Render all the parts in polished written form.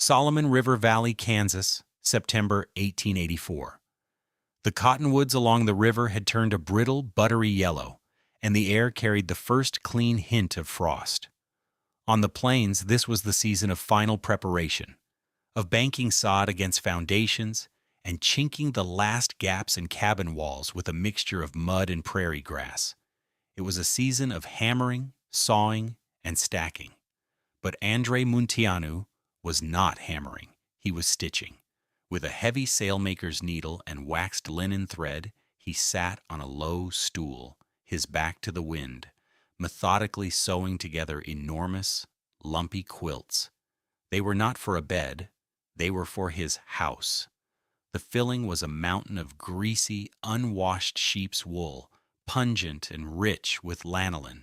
Solomon River Valley, Kansas, September 1884. The cottonwoods along the river had turned a brittle, buttery yellow, and the air carried the first clean hint of frost. On the plains, this was the season of final preparation, of banking sod against foundations and chinking the last gaps in cabin walls with a mixture of mud and prairie grass. It was a season of hammering, sawing, and stacking. But Andrei Munteanu was not hammering, he was stitching. With a heavy sailmaker's needle and waxed linen thread, he sat on a low stool, his back to the wind, methodically sewing together enormous, lumpy quilts. They were not for a bed, they were for his house. The filling was a mountain of greasy, unwashed sheep's wool, pungent and rich with lanolin,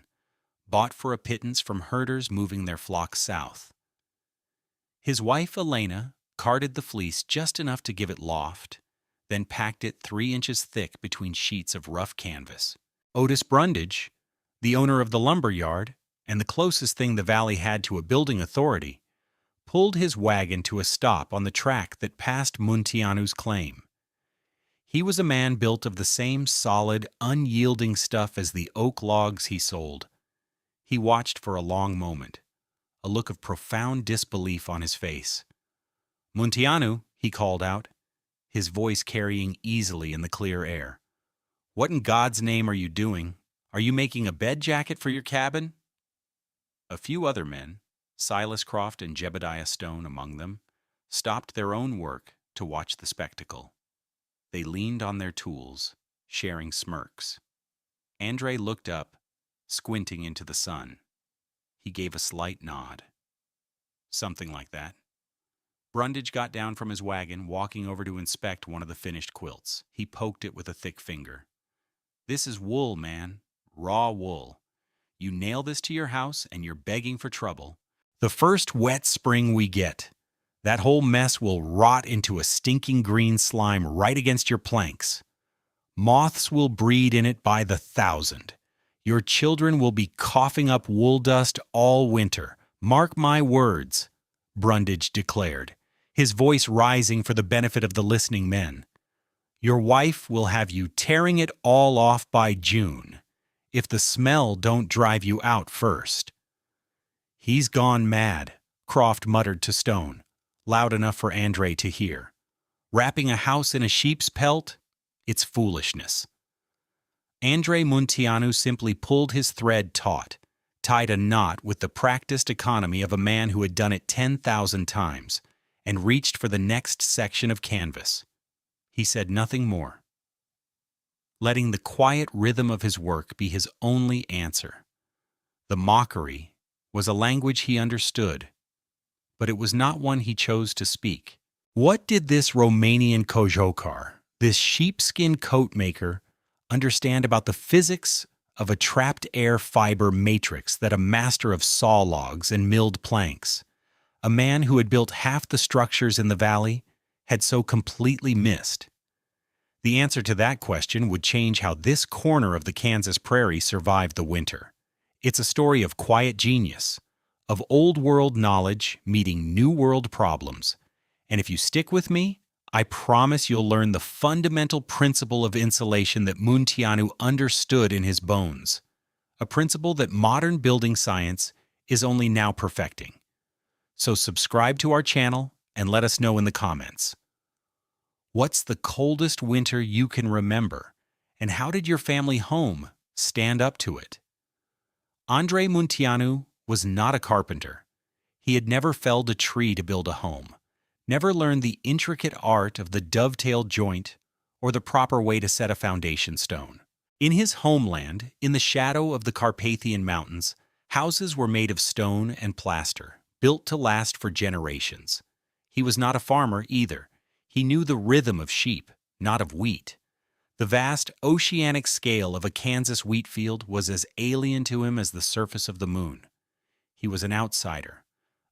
bought for a pittance from herders moving their flocks south. His wife, Elena, carded the fleece just enough to give it loft, then packed it 3 inches thick between sheets of rough canvas. Otis Brundage, the owner of the lumber yard and the closest thing the valley had to a building authority, pulled his wagon to a stop on the track that passed Munteanu's claim. He was a man built of the same solid, unyielding stuff as the oak logs he sold. He watched for a long moment, a look of profound disbelief on his face. "Munteanu," he called out, his voice carrying easily in the clear air. "What in God's name are you doing? Are you making a bed jacket for your cabin?" A few other men, Silas Croft and Jebediah Stone among them, stopped their own work to watch the spectacle. They leaned on their tools, sharing smirks. Andrei looked up, squinting into the sun. He gave a slight nod. "Something like that." Brundage got down from his wagon, walking over to inspect one of the finished quilts. He poked it with a thick finger. "This is wool, man. Raw wool. You nail this to your house and you're begging for trouble. The first wet spring we get, that whole mess will rot into a stinking green slime right against your planks. Moths will breed in it by the thousand. Your children will be coughing up wool dust all winter. Mark my words," Brundage declared, his voice rising for the benefit of the listening men. "Your wife will have you tearing it all off by June, if the smell don't drive you out first." "He's gone mad," Croft muttered to Stone, loud enough for Andrei to hear. "Wrapping a house in a sheep's pelt? It's foolishness." Andrei Munteanu simply pulled his thread taut, tied a knot with the practiced economy of a man who had done it 10,000 times, and reached for the next section of canvas. He said nothing more, letting the quiet rhythm of his work be his only answer. The mockery was a language he understood, but it was not one he chose to speak. What did this Romanian kojokar, this sheepskin coat maker, understand about the physics of a trapped air fiber matrix that a master of saw logs and milled planks, a man who had built half the structures in the valley, had so completely missed? The answer to that question would change how this corner of the Kansas prairie survived the winter. It's a story of quiet genius, of old-world knowledge meeting new-world problems. And if you stick with me, I promise you'll learn the fundamental principle of insulation that Munteanu understood in his bones, a principle that modern building science is only now perfecting. So subscribe to our channel and let us know in the comments. What's the coldest winter you can remember, and how did your family home stand up to it? Andrei Munteanu was not a carpenter. He had never felled a tree to build a home, never learned the intricate art of the dovetail joint or the proper way to set a foundation stone. In his homeland, in the shadow of the Carpathian Mountains, houses were made of stone and plaster, built to last for generations. He was not a farmer either. He knew the rhythm of sheep, not of wheat. The vast oceanic scale of a Kansas wheat field was as alien to him as the surface of the moon. He was an outsider,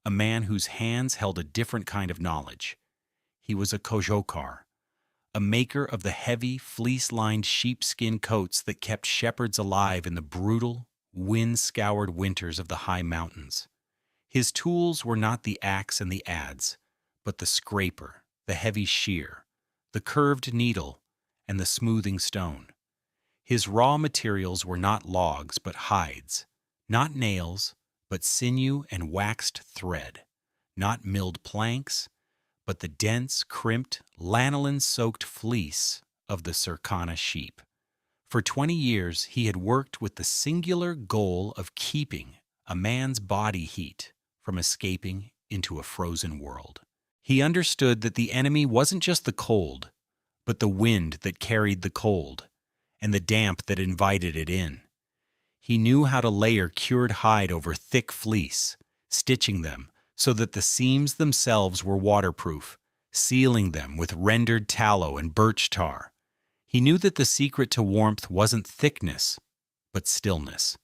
a man whose hands held a different kind of knowledge. He was a kojokar, a maker of the heavy, fleece-lined sheepskin coats that kept shepherds alive in the brutal, wind-scoured winters of the high mountains. His tools were not the axe and the adze, but the scraper, the heavy shear, the curved needle, and the smoothing stone. His raw materials were not logs but hides, not nails but sinew and waxed thread, not milled planks but the dense, crimped, lanolin-soaked fleece of the Circana sheep. For 20 years he had worked with the singular goal of keeping a man's body heat from escaping into a frozen world. He understood that the enemy wasn't just the cold, but the wind that carried the cold, and the damp that invited it in. He knew how to layer cured hide over thick fleece, stitching them so that the seams themselves were waterproof, sealing them with rendered tallow and birch tar. He knew that the secret to warmth wasn't thickness, but stillness.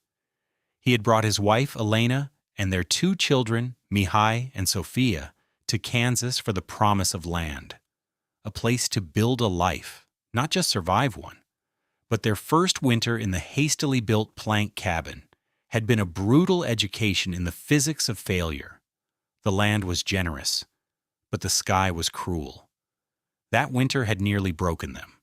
He had brought his wife, Elena, and their 2 children, Mihai and Sophia, to Kansas for the promise of land, a place to build a life, not just survive one. But their first winter in the hastily built plank cabin had been a brutal education in the physics of failure. The land was generous, but the sky was cruel. That winter had nearly broken them.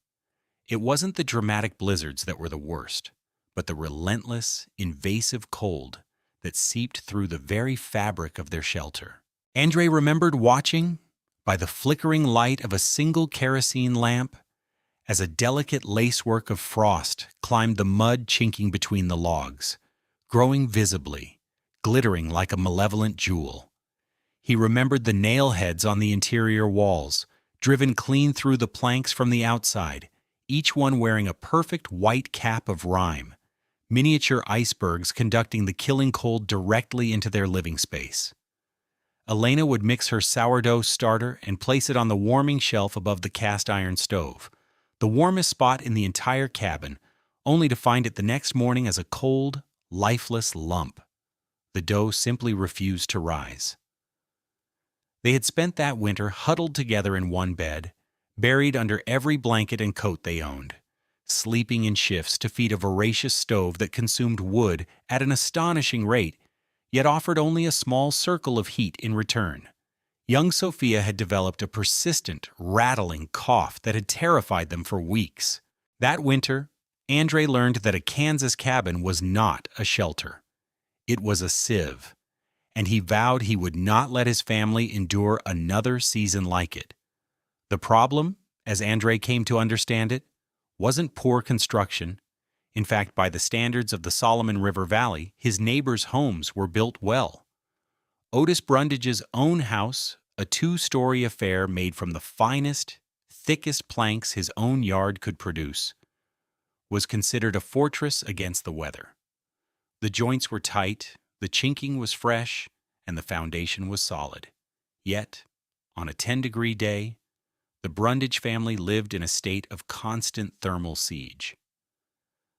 It wasn't the dramatic blizzards that were the worst, but the relentless, invasive cold that seeped through the very fabric of their shelter. Andrei remembered watching, by the flickering light of a single kerosene lamp, as a delicate lacework of frost climbed the mud chinking between the logs, growing visibly, glittering like a malevolent jewel. He remembered the nail heads on the interior walls, driven clean through the planks from the outside, each one wearing a perfect white cap of rime, miniature icebergs conducting the killing cold directly into their living space. Elena would mix her sourdough starter and place it on the warming shelf above the cast-iron stove, the warmest spot in the entire cabin, only to find it the next morning as a cold, lifeless lump. The dough simply refused to rise. They had spent that winter huddled together in one bed, buried under every blanket and coat they owned, sleeping in shifts to feed a voracious stove that consumed wood at an astonishing rate, yet offered only a small circle of heat in return. Young Sophia had developed a persistent, rattling cough that had terrified them for weeks. That winter, Andrei learned that a Kansas cabin was not a shelter. It was a sieve, and he vowed he would not let his family endure another season like it. The problem, as Andrei came to understand it, wasn't poor construction. In fact, by the standards of the Solomon River Valley, his neighbors' homes were built well. Otis Brundage's own house, a 2-story affair made from the finest, thickest planks his own yard could produce, was considered a fortress against the weather. The joints were tight, the chinking was fresh, and the foundation was solid. Yet, on a 10-degree day, the Brundage family lived in a state of constant thermal siege.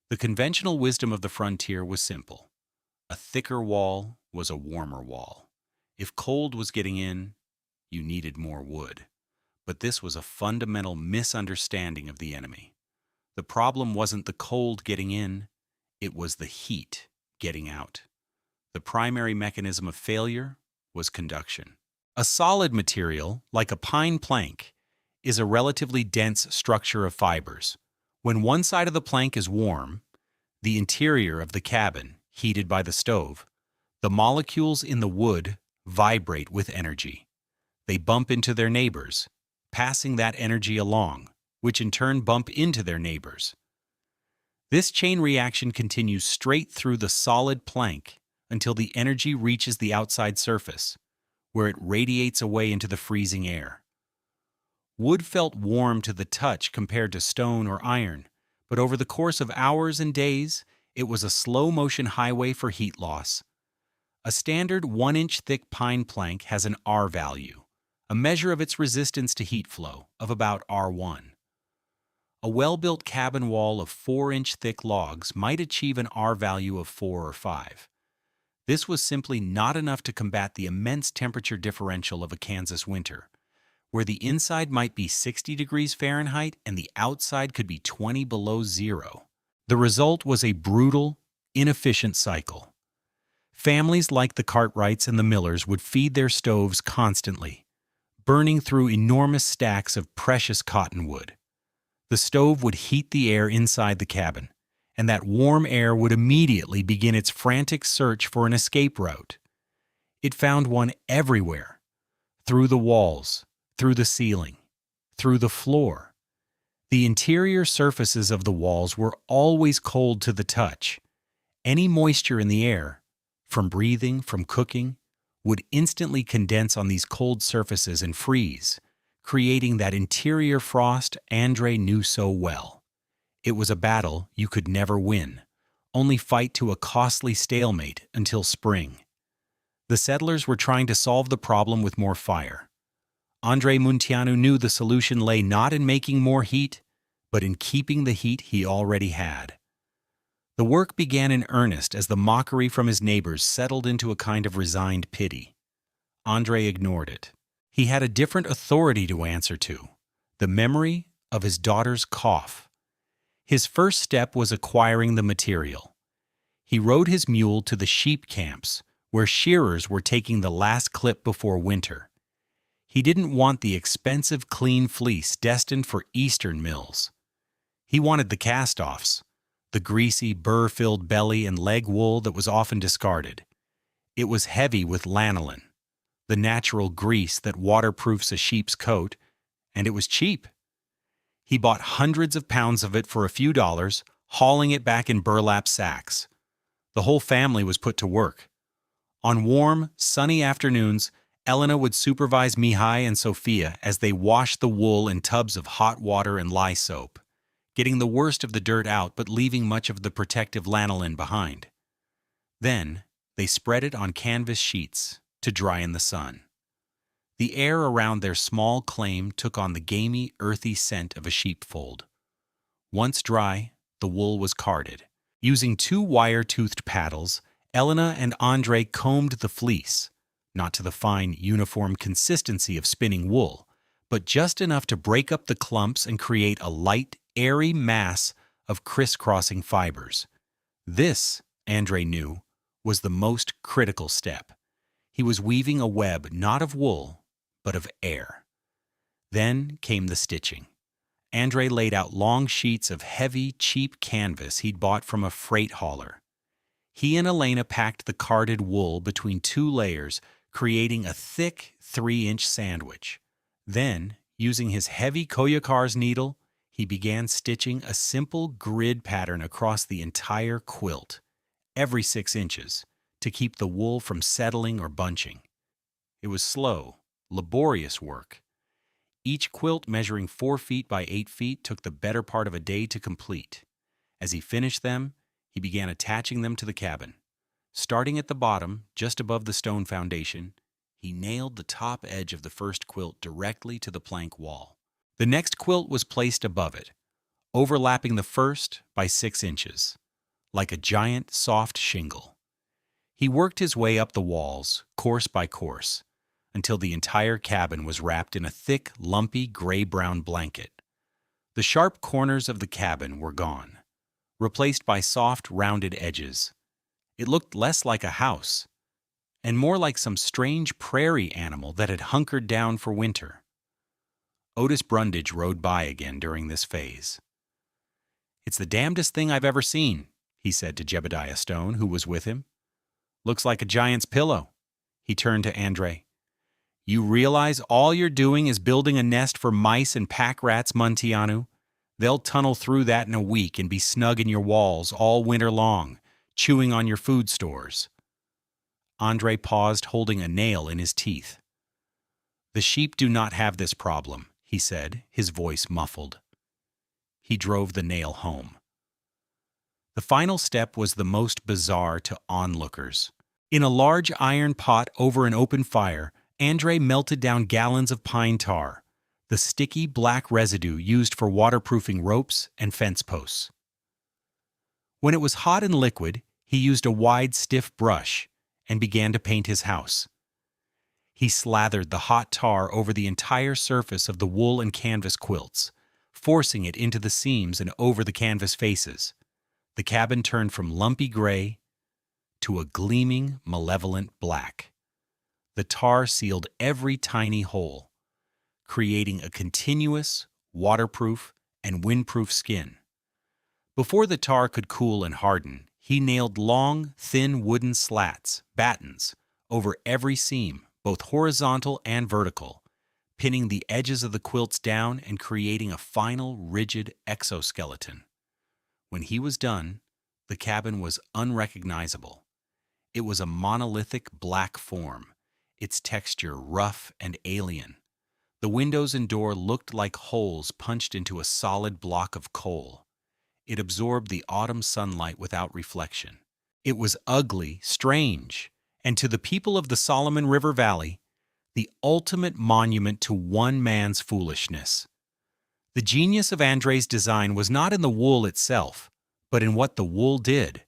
The conventional wisdom of the frontier was simple. A thicker wall was a warmer wall. If cold was getting in, you needed more wood. But this was a fundamental misunderstanding of the enemy. The problem wasn't the cold getting in, it was the heat getting out. The primary mechanism of failure was conduction. A solid material, like a pine plank, is a relatively dense structure of fibers. When one side of the plank is warm, the interior of the cabin, heated by the stove, the molecules in the wood vibrate with energy. They bump into their neighbors, passing that energy along, which in turn bump into their neighbors. This chain reaction continues straight through the solid plank until the energy reaches the outside surface, where it radiates away into the freezing air. Wood felt warm to the touch compared to stone or iron, but over the course of hours and days, it was a slow-motion highway for heat loss. A standard 1-inch thick pine plank has an R value, a measure of its resistance to heat flow, of about R1. A well-built cabin wall of 4-inch thick logs might achieve an R value of 4 or 5. This was simply not enough to combat the immense temperature differential of a Kansas winter, where the inside might be 60 degrees Fahrenheit and the outside could be 20 below zero. The result was a brutal, inefficient cycle. Families like the Cartwrights and the Millers would feed their stoves constantly, burning through enormous stacks of precious cottonwood. The stove would heat the air inside the cabin, and that warm air would immediately begin its frantic search for an escape route. It found one everywhere, through the walls, through the ceiling, through the floor. The interior surfaces of the walls were always cold to the touch. Any moisture in the air, from breathing, from cooking, would instantly condense on these cold surfaces and freeze, creating that interior frost Andrei knew so well. It was a battle you could never win, only fight to a costly stalemate until spring. The settlers were trying to solve the problem with more fire. Andrei Munteanu knew the solution lay not in making more heat, but in keeping the heat he already had. The work began in earnest as the mockery from his neighbors settled into a kind of resigned pity. Andrei ignored it. He had a different authority to answer to, the memory of his daughter's cough. His first step was acquiring the material. He rode his mule to the sheep camps, where shearers were taking the last clip before winter. He didn't want the expensive clean fleece destined for eastern mills. He wanted the cast-offs, the greasy, burr-filled belly and leg wool that was often discarded. It was heavy with lanolin, the natural grease that waterproofs a sheep's coat, and it was cheap. He bought hundreds of pounds of it for a few dollars, hauling it back in burlap sacks. The whole family was put to work. On warm, sunny afternoons, Elena would supervise Mihai and Sofia as they washed the wool in tubs of hot water and lye soap, getting the worst of the dirt out but leaving much of the protective lanolin behind. Then, they spread it on canvas sheets to dry in the sun. The air around their small claim took on the gamey, earthy scent of a sheepfold. Once dry, the wool was carded. Using two wire-toothed paddles, Elena and Andrei combed the fleece, not to the fine, uniform consistency of spinning wool, but just enough to break up the clumps and create a light, airy mass of crisscrossing fibers. This, Andrei knew, was the most critical step. He was weaving a web not of wool, but of air. Then came the stitching. Andrei laid out long sheets of heavy, cheap canvas he'd bought from a freight hauler. He and Elena packed the carded wool between two layers, creating a thick 3-inch sandwich. Then, using his heavy Koyakar's needle, he began stitching a simple grid pattern across the entire quilt, every 6 inches, to keep the wool from settling or bunching. It was slow, laborious work. Each quilt measuring 4 feet by 8 feet took the better part of a day to complete. As he finished them, he began attaching them to the cabin. Starting at the bottom, just above the stone foundation, he nailed the top edge of the first quilt directly to the plank wall. The next quilt was placed above it, overlapping the first by 6 inches, like a giant soft shingle. He worked his way up the walls, course by course, until the entire cabin was wrapped in a thick, lumpy gray-brown blanket. The sharp corners of the cabin were gone, replaced by soft, rounded edges. It looked less like a house, and more like some strange prairie animal that had hunkered down for winter. Otis Brundage rode by again during this phase. "It's the damnedest thing I've ever seen," he said to Jebediah Stone, who was with him. "Looks like a giant's pillow." He turned to Andrei. "You realize all you're doing is building a nest for mice and pack rats, Munteanu? They'll tunnel through that in a week and be snug in your walls all winter long, chewing on your food stores." Andrei paused, holding a nail in his teeth. "The sheep do not have this problem," he said, his voice muffled. He drove the nail home. The final step was the most bizarre to onlookers. In a large iron pot over an open fire, Andrei melted down gallons of pine tar, the sticky black residue used for waterproofing ropes and fence posts. When it was hot and liquid, he used a wide, stiff brush and began to paint his house. He slathered the hot tar over the entire surface of the wool and canvas quilts, forcing it into the seams and over the canvas faces. The cabin turned from lumpy gray to a gleaming, malevolent black. The tar sealed every tiny hole, creating a continuous, waterproof, and windproof skin. Before the tar could cool and harden, he nailed long, thin wooden slats, battens, over every seam, both horizontal and vertical, pinning the edges of the quilts down and creating a final, rigid exoskeleton. When he was done, the cabin was unrecognizable. It was a monolithic black form, its texture rough and alien. The windows and door looked like holes punched into a solid block of coal. It absorbed the autumn sunlight without reflection. It was ugly, strange, and to the people of the Solomon River Valley, the ultimate monument to one man's foolishness. The genius of Andrei's design was not in the wool itself, but in what the wool did.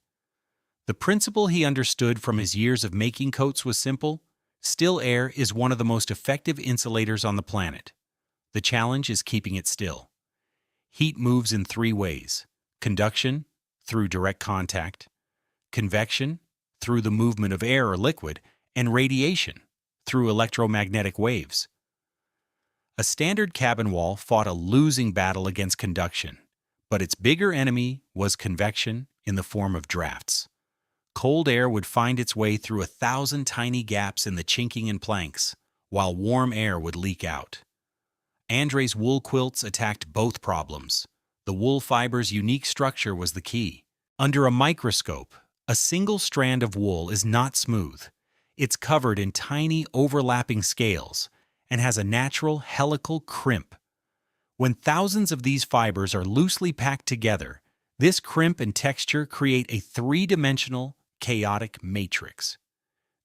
The principle he understood from his years of making coats was simple: still air is one of the most effective insulators on the planet. The challenge is keeping it still. Heat moves in three ways: conduction, through direct contact; convection, through the movement of air or liquid; and radiation, through electromagnetic waves. A standard cabin wall fought a losing battle against conduction, but its bigger enemy was convection in the form of drafts. Cold air would find its way through 1,000 tiny gaps in the chinking and planks, while warm air would leak out. Andrei's wool quilts attacked both problems. The wool fiber's unique structure was the key. Under a microscope, a single strand of wool is not smooth. It's covered in tiny overlapping scales and has a natural helical crimp. When thousands of these fibers are loosely packed together, this crimp and texture create a three-dimensional, chaotic matrix.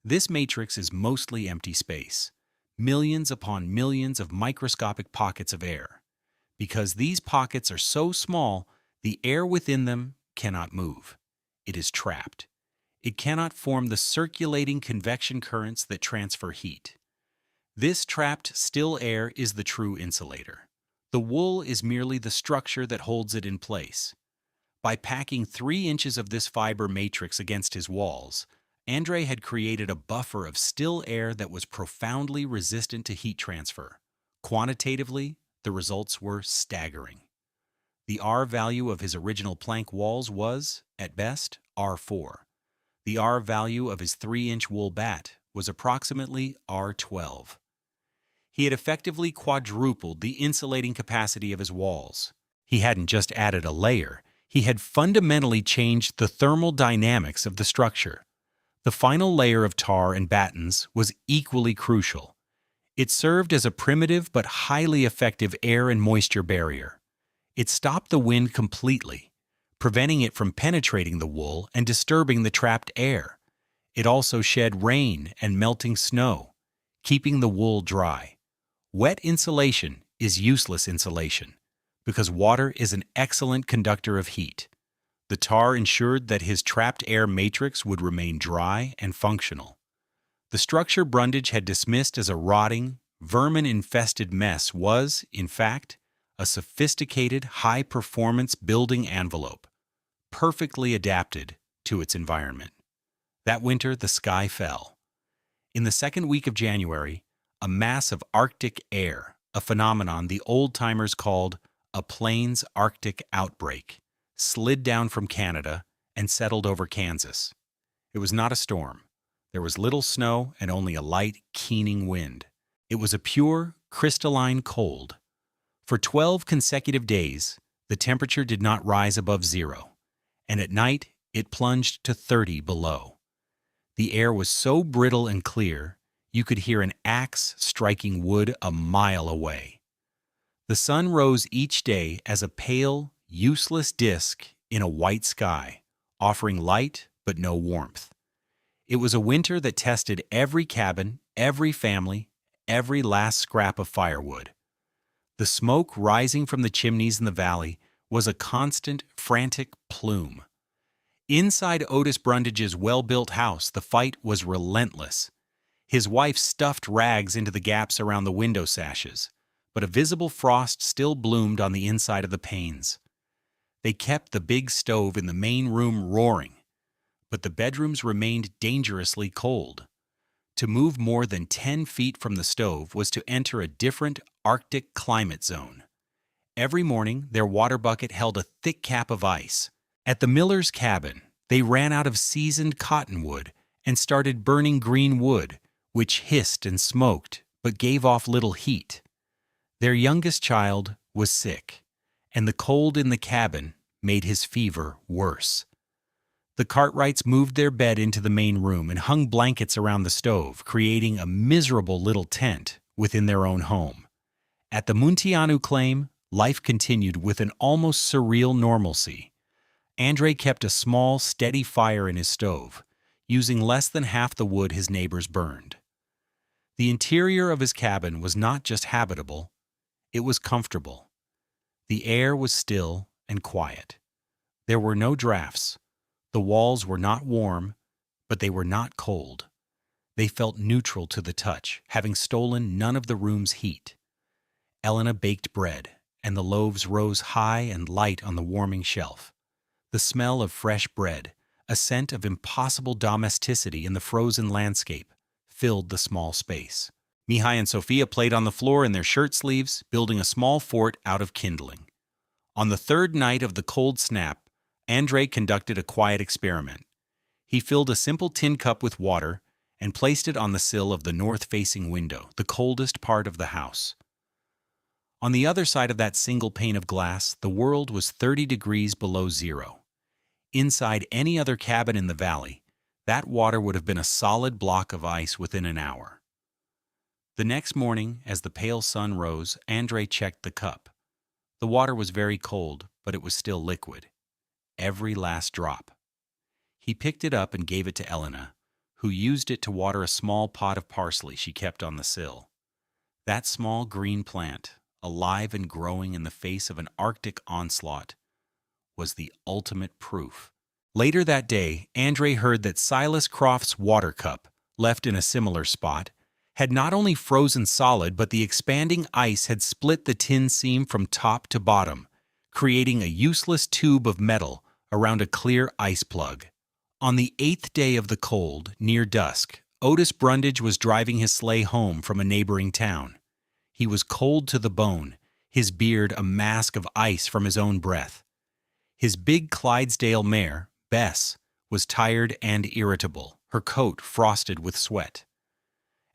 This matrix is mostly empty space, millions upon millions of microscopic pockets of air. Because these pockets are so small, the air within them cannot move. It is trapped. It cannot form the circulating convection currents that transfer heat. This trapped, still air is the true insulator. The wool is merely the structure that holds it in place. By packing 3 inches of this fiber matrix against his walls, Andrei had created a buffer of still air that was profoundly resistant to heat transfer. Quantitatively, the results were staggering. The R value of his original plank walls was, at best, R4. The R value of his 3-inch wool bat was approximately R12. He had effectively quadrupled the insulating capacity of his walls. He hadn't just added a layer, he had fundamentally changed the thermal dynamics of the structure. The final layer of tar and battens was equally crucial. It served as a primitive but highly effective air and moisture barrier. It stopped the wind completely, preventing it from penetrating the wool and disturbing the trapped air. It also shed rain and melting snow, keeping the wool dry. Wet insulation is useless insulation, because water is an excellent conductor of heat. The tar ensured that his trapped air matrix would remain dry and functional. The structure Brundage had dismissed as a rotting, vermin-infested mess was, in fact, a sophisticated, high-performance building envelope, perfectly adapted to its environment. That winter, the sky fell. In the second week of January, a mass of Arctic air, a phenomenon the old-timers called a Plains Arctic outbreak, slid down from Canada and settled over Kansas. It was not a storm. There was little snow and only a light, keening wind. It was a pure, crystalline cold. For 12 consecutive days, the temperature did not rise above 0, and at night it plunged to 30 below. The air was so brittle and clear, you could hear an axe striking wood a mile away. The sun rose each day as a pale, useless disk in a white sky, offering light but no warmth. It was a winter that tested every cabin, every family, every last scrap of firewood. The smoke rising from the chimneys in the valley was a constant, frantic plume. Inside Otis Brundage's well-built house, the fight was relentless. His wife stuffed rags into the gaps around the window sashes, but a visible frost still bloomed on the inside of the panes. They kept the big stove in the main room roaring, but the bedrooms remained dangerously cold. To move more than 10 feet from the stove was to enter a different, Arctic climate zone. Every morning, their water bucket held a thick cap of ice. At the miller's cabin, they ran out of seasoned cottonwood and started burning green wood, which hissed and smoked but gave off little heat. Their youngest child was sick, and the cold in the cabin made his fever worse. The Cartwrights moved their bed into the main room and hung blankets around the stove, creating a miserable little tent within their own home. At the Munteanu claim, life continued with an almost surreal normalcy. Andrei kept a small, steady fire in his stove, using less than half the wood his neighbors burned. The interior of his cabin was not just habitable, it was comfortable. The air was still and quiet. There were no drafts. The walls were not warm, but they were not cold. They felt neutral to the touch, having stolen none of the room's heat. Elena baked bread, and the loaves rose high and light on the warming shelf. The smell of fresh bread, a scent of impossible domesticity in the frozen landscape, filled the small space. Mihai and Sofia played on the floor in their shirt sleeves, building a small fort out of kindling. On the third night of the cold snap, Andrei conducted a quiet experiment. He filled a simple tin cup with water and placed it on the sill of the north-facing window, the coldest part of the house. On the other side of that single pane of glass, the world was 30 degrees below zero. Inside any other cabin in the valley, that water would have been a solid block of ice within an hour. The next morning, as the pale sun rose, Andrei checked the cup. The water was very cold, but it was still liquid. Every last drop. He picked it up and gave it to Elena, who used it to water a small pot of parsley she kept on the sill. That small green plant, alive and growing in the face of an Arctic onslaught, was the ultimate proof. Later that day, Andrei heard that Silas Croft's water cup, left in a similar spot, had not only frozen solid, but the expanding ice had split the tin seam from top to bottom, creating a useless tube of metal around a clear ice plug. On the 8th day of the cold, near dusk, Otis Brundage was driving his sleigh home from a neighboring town. He was cold to the bone, his beard a mask of ice from his own breath. His big Clydesdale mare, Bess, was tired and irritable, her coat frosted with sweat.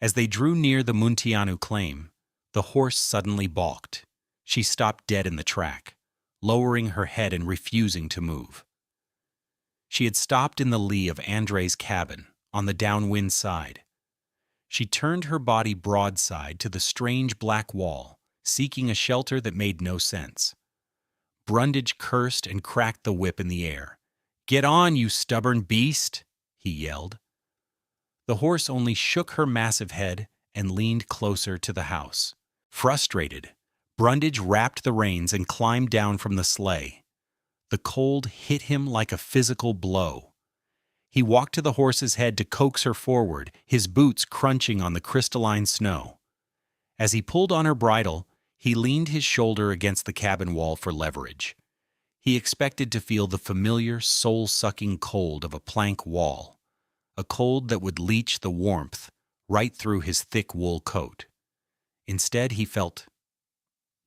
As they drew near the Munteanu claim, the horse suddenly balked. She stopped dead in the track, lowering her head and refusing to move. She had stopped in the lee of Andrei's cabin, on the downwind side. She turned her body broadside to the strange black wall, seeking a shelter that made no sense. Brundage cursed and cracked the whip in the air. "Get on, you stubborn beast!" he yelled. The horse only shook her massive head and leaned closer to the house. Frustrated, Brundage wrapped the reins and climbed down from the sleigh. The cold hit him like a physical blow. He walked to the horse's head to coax her forward, his boots crunching on the crystalline snow. As he pulled on her bridle, he leaned his shoulder against the cabin wall for leverage. He expected to feel the familiar, soul-sucking cold of a plank wall, a cold that would leach the warmth right through his thick wool coat. Instead, he felt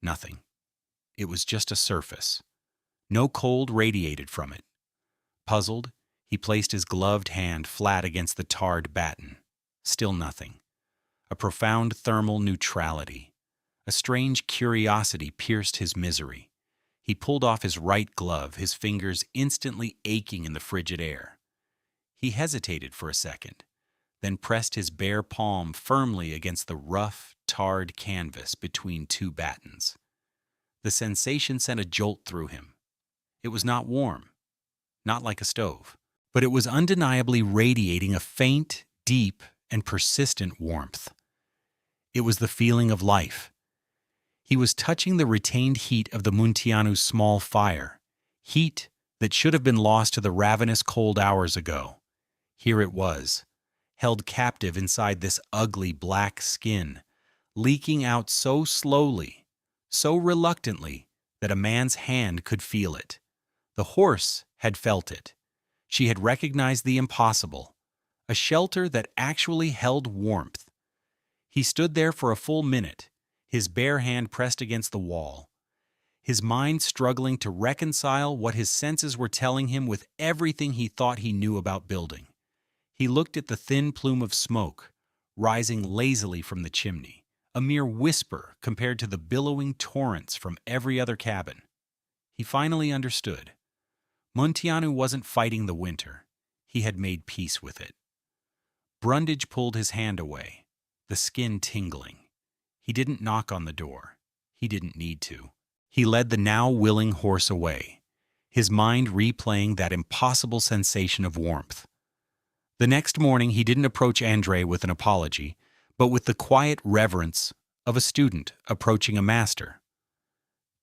nothing. It was just a surface. No cold radiated from it. Puzzled, he placed his gloved hand flat against the tarred batten. Still nothing. A profound thermal neutrality. A strange curiosity pierced his misery. He pulled off his right glove, his fingers instantly aching in the frigid air. He hesitated for a second, then pressed his bare palm firmly against the rough, tarred canvas between two battens. The sensation sent a jolt through him. It was not warm, not like a stove, but it was undeniably radiating a faint, deep, and persistent warmth. It was the feeling of life. He was touching the retained heat of the Munteanu's small fire, heat that should have been lost to the ravenous cold hours ago. Here it was, held captive inside this ugly black skin, leaking out so slowly, so reluctantly, that a man's hand could feel it. The horse had felt it. She had recognized the impossible, a shelter that actually held warmth. He stood there for a full minute, his bare hand pressed against the wall, his mind struggling to reconcile what his senses were telling him with everything he thought he knew about building. He looked at the thin plume of smoke, rising lazily from the chimney, a mere whisper compared to the billowing torrents from every other cabin. He finally understood. Munteanu wasn't fighting the winter. He had made peace with it. Brundage pulled his hand away, the skin tingling. He didn't knock on the door. He didn't need to. He led the now willing horse away, his mind replaying that impossible sensation of warmth. The next morning he didn't approach Andrei with an apology, but with the quiet reverence of a student approaching a master.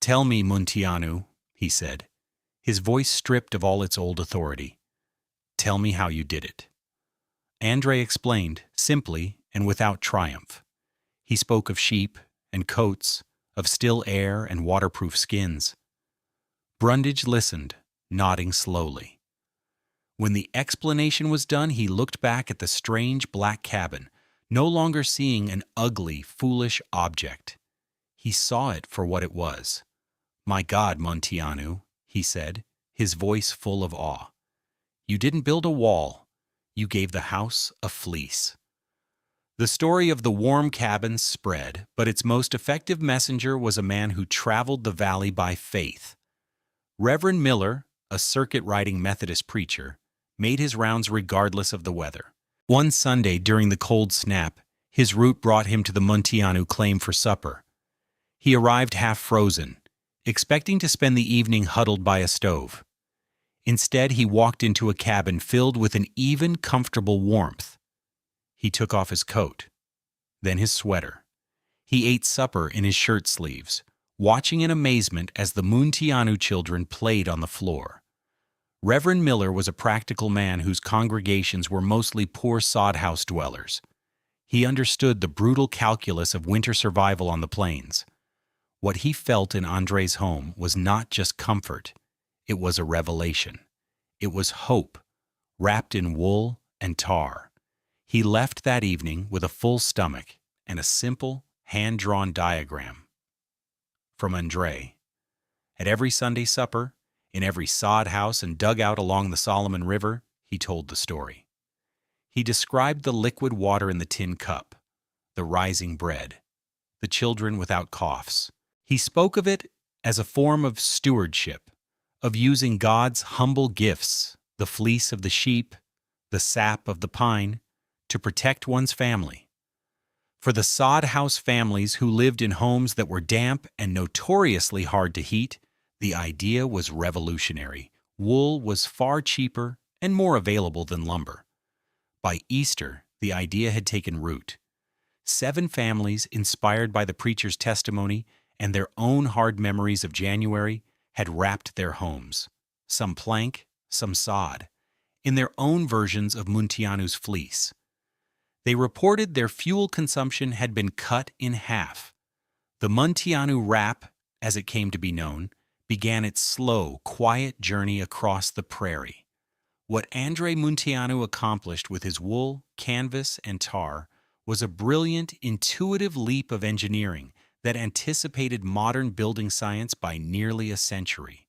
"Tell me, Munteanu," he said, his voice stripped of all its old authority. "Tell me how you did it." Andrei explained, simply and without triumph. He spoke of sheep and coats, of still air and waterproof skins. Brundage listened, nodding slowly. When the explanation was done, he looked back at the strange black cabin, no longer seeing an ugly, foolish object. He saw it for what it was. "My God, Munteanu," he said, his voice full of awe. "You didn't build a wall. You gave the house a fleece." The story of the warm cabins spread, but its most effective messenger was a man who traveled the valley by faith. Reverend Miller, a circuit-riding Methodist preacher, made his rounds regardless of the weather. One Sunday during the cold snap, his route brought him to the Munteanu claim for supper. He arrived half frozen, expecting to spend the evening huddled by a stove. Instead, he walked into a cabin filled with an even, comfortable warmth. He took off his coat, then his sweater. He ate supper in his shirt sleeves, watching in amazement as the Munteanu children played on the floor. Reverend Miller was a practical man whose congregations were mostly poor sod-house dwellers. He understood the brutal calculus of winter survival on the plains. What he felt in Andrei's home was not just comfort, it was a revelation. It was hope, wrapped in wool and tar. He left that evening with a full stomach and a simple, hand-drawn diagram. From Andrei. At every Sunday supper, in every sod house and dugout along the Solomon River, he told the story. He described the liquid water in the tin cup, the rising bread, the children without coughs. He spoke of it as a form of stewardship, of using God's humble gifts, the fleece of the sheep, the sap of the pine, to protect one's family. For the sod house families who lived in homes that were damp and notoriously hard to heat, the idea was revolutionary. Wool was far cheaper and more available than lumber. By Easter, the idea had taken root. 7 families, inspired by the preacher's testimony and their own hard memories of January, had wrapped their homes, some plank, some sod, in their own versions of Munteanu's fleece. They reported their fuel consumption had been cut in half. The Munteanu wrap, as it came to be known, began its slow, quiet journey across the prairie. What Andrei Munteanu accomplished with his wool, canvas, and tar was a brilliant, intuitive leap of engineering that anticipated modern building science by nearly a century.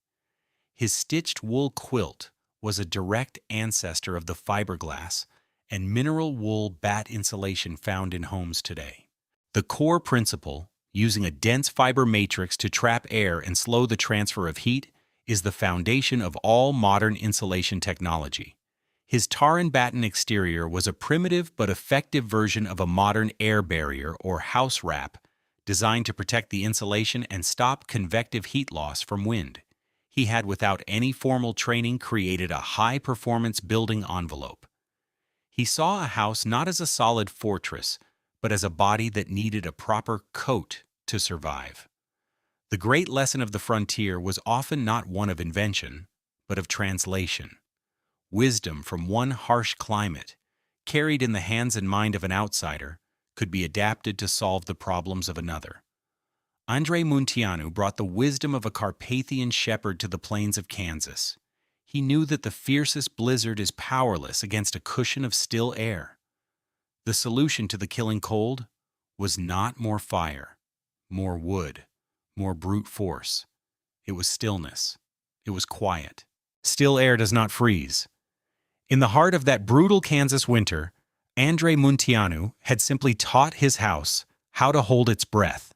His stitched wool quilt was a direct ancestor of the fiberglass and mineral wool bat insulation found in homes today. The core principle, using a dense fiber matrix to trap air and slow the transfer of heat, is the foundation of all modern insulation technology. His tar and batten exterior was a primitive but effective version of a modern air barrier or house wrap designed to protect the insulation and stop convective heat loss from wind. He had, without any formal training, created a high-performance building envelope. He saw a house not as a solid fortress, but as a body that needed a proper coat to survive. The great lesson of the frontier was often not one of invention, but of translation. Wisdom from one harsh climate, carried in the hands and mind of an outsider, could be adapted to solve the problems of another. Andrei Munteanu brought the wisdom of a Carpathian shepherd to the plains of Kansas. He knew that the fiercest blizzard is powerless against a cushion of still air. The solution to the killing cold was not more fire, more wood, more brute force. It was stillness. It was quiet. Still air does not freeze. In the heart of that brutal Kansas winter, Andrei Munteanu had simply taught his house how to hold its breath.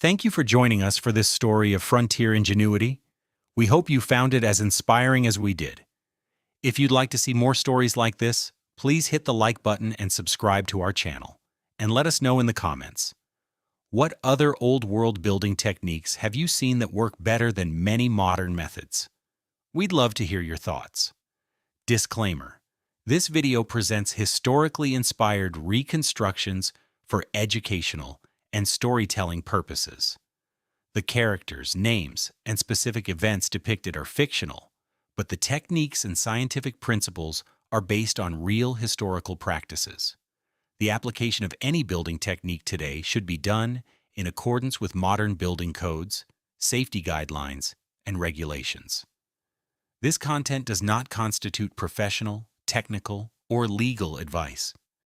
Thank you for joining us for this story of frontier ingenuity. We hope you found it as inspiring as we did. If you'd like to see more stories like this, please hit the like button and subscribe to our channel. And let us know in the comments. What other old world building techniques have you seen that work better than many modern methods? We'd love to hear your thoughts. Disclaimer: this video presents historically inspired reconstructions for educational and storytelling purposes. The characters, names, and specific events depicted are fictional, but the techniques and scientific principles are based on real historical practices. The application of any building technique today should be done in accordance with modern building codes, safety guidelines, and regulations. This content does not constitute professional, technical, or legal advice.